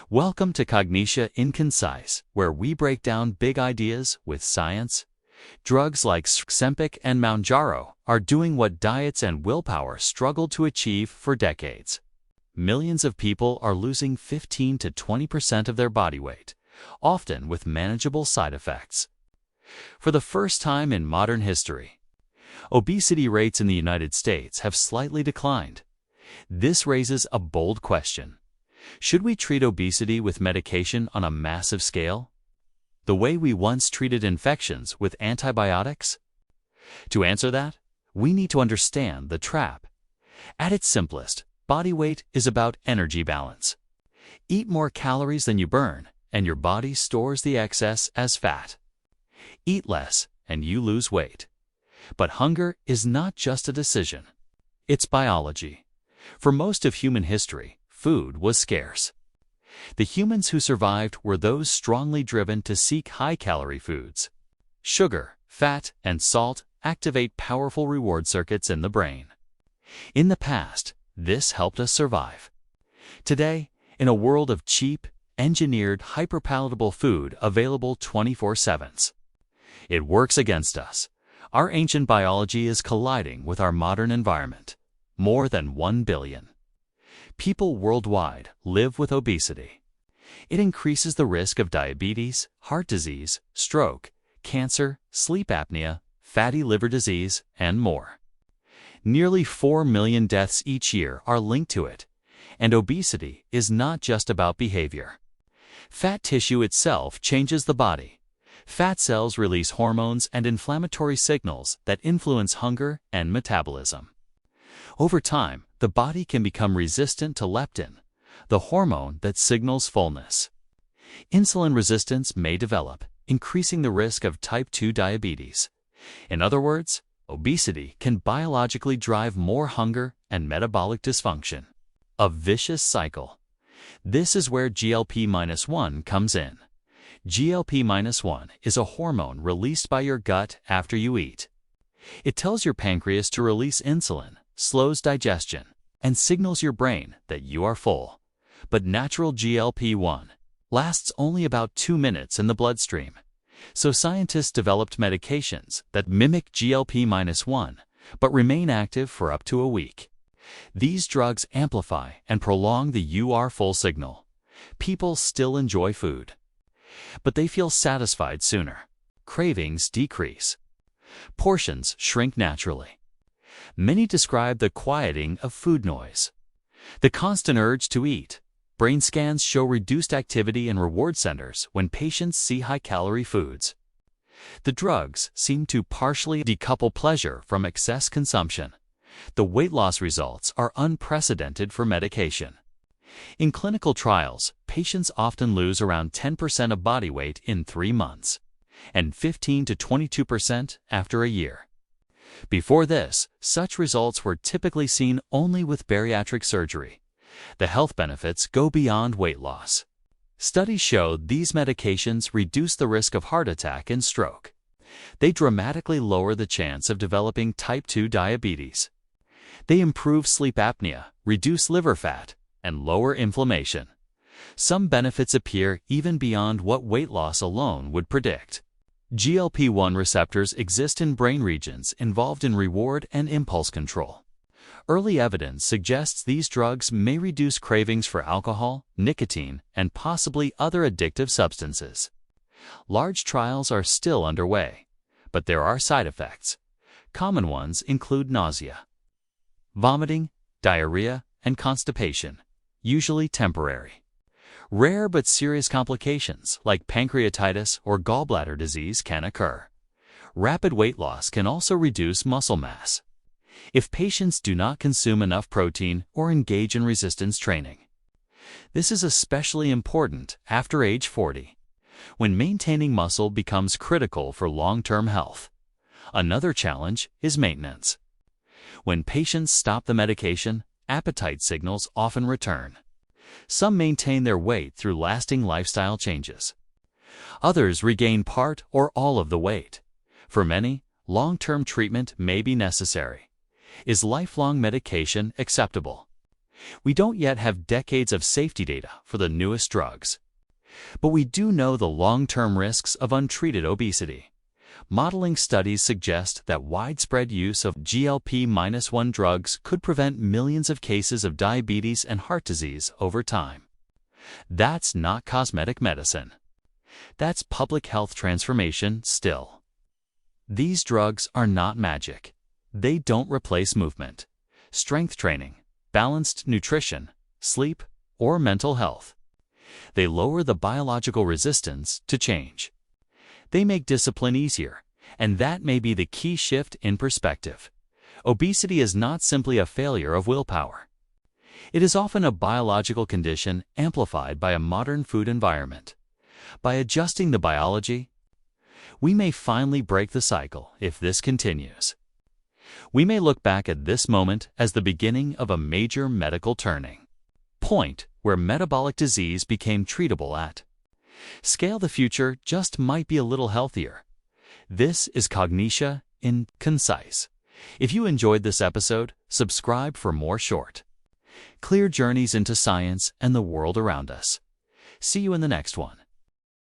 Welcome to Cognitia in Concise, where we break down big ideas with science. Drugs like Ozempic and Mounjaro are doing what diets and willpower struggled to achieve for decades. Millions of people are losing 15 to 20% of their body weight, often with manageable side effects. For the first time in modern history, obesity rates in the United States have slightly declined. This raises a bold question. Should we treat obesity with medication on a massive scale, the way we once treated infections with antibiotics? To answer that, we need to understand the trap. At its simplest, body weight is about energy balance. Eat more calories than you burn, and your body stores the excess as fat. Eat less, and you lose weight. But hunger is not just a decision. It's biology. For most of human history, food was scarce. The humans who survived were those strongly driven to seek high-calorie foods. Sugar, fat, and salt activate powerful reward circuits in the brain. In the past, this helped us survive. Today, in a world of cheap, engineered, hyperpalatable food available 24/7, it works against us. Our ancient biology is colliding with our modern environment. More than 1 billion people worldwide live with obesity. It increases the risk of diabetes, heart disease, stroke, cancer, sleep apnea, fatty liver disease, and more. Nearly 4 million deaths each year are linked to it, and obesity is not just about behavior. Fat tissue itself changes the body. Fat cells release hormones and inflammatory signals that influence hunger and metabolism. Over time, the body can become resistant to leptin, the hormone that signals fullness. Insulin resistance may develop, increasing the risk of type 2 diabetes. In other words, obesity can biologically drive more hunger and metabolic dysfunction. A vicious cycle. This is where GLP-1 comes in. GLP-1 is a hormone released by your gut after you eat. It tells your pancreas to release insulin, slows digestion, and signals your brain that you are full. But natural GLP-1 lasts only about 2 minutes in the bloodstream. So scientists developed medications that mimic GLP-1 but remain active for up to a week. These drugs amplify and prolong the "you are full" signal. People still enjoy food, but they feel satisfied sooner. Cravings decrease. Portions shrink naturally. Many describe the quieting of food noise. The constant urge to eat. Brain scans show reduced activity in reward centers when patients see high-calorie foods. The drugs seem to partially decouple pleasure from excess consumption. The weight loss results are unprecedented for medication. In clinical trials, patients often lose around 10% of body weight in 3 months, and 15 to 22% after a year. Before this, such results were typically seen only with bariatric surgery. The health benefits go beyond weight loss. Studies show these medications reduce the risk of heart attack and stroke. They dramatically lower the chance of developing type 2 diabetes. They improve sleep apnea, reduce liver fat, and lower inflammation. Some benefits appear even beyond what weight loss alone would predict. GLP-1 receptors exist in brain regions involved in reward and impulse control. Early evidence suggests these drugs may reduce cravings for alcohol, nicotine, and possibly other addictive substances. Large trials are still underway, but there are side effects. Common ones include nausea, vomiting, diarrhea, and constipation, usually temporary. Rare but serious complications like pancreatitis or gallbladder disease can occur. Rapid weight loss can also reduce muscle mass if patients do not consume enough protein or engage in resistance training. This is especially important after age 40, when maintaining muscle becomes critical for long-term health. Another challenge is maintenance. When patients stop the medication, appetite signals often return. Some maintain their weight through lasting lifestyle changes. Others regain part or all of the weight. For many, long-term treatment may be necessary. Is lifelong medication acceptable? We don't yet have decades of safety data for the newest drugs. But we do know the long-term risks of untreated obesity. Modeling studies suggest that widespread use of GLP-1 drugs could prevent millions of cases of diabetes and heart disease over time. That's not cosmetic medicine. That's public health transformation still. These drugs are not magic. They don't replace movement, strength training, balanced nutrition, sleep, or mental health. They lower the biological resistance to change. They make discipline easier, and that may be the key shift in perspective. Obesity is not simply a failure of willpower. It is often a biological condition amplified by a modern food environment. By adjusting the biology, we may finally break the cycle if this continues. We may look back at this moment as the beginning of a major medical turning point where metabolic disease became treatable at scale. The future just might be a little healthier. This is Cognitia in Concise. If you enjoyed this episode, subscribe for more short, clear journeys into science and the world around us. See you in the next one.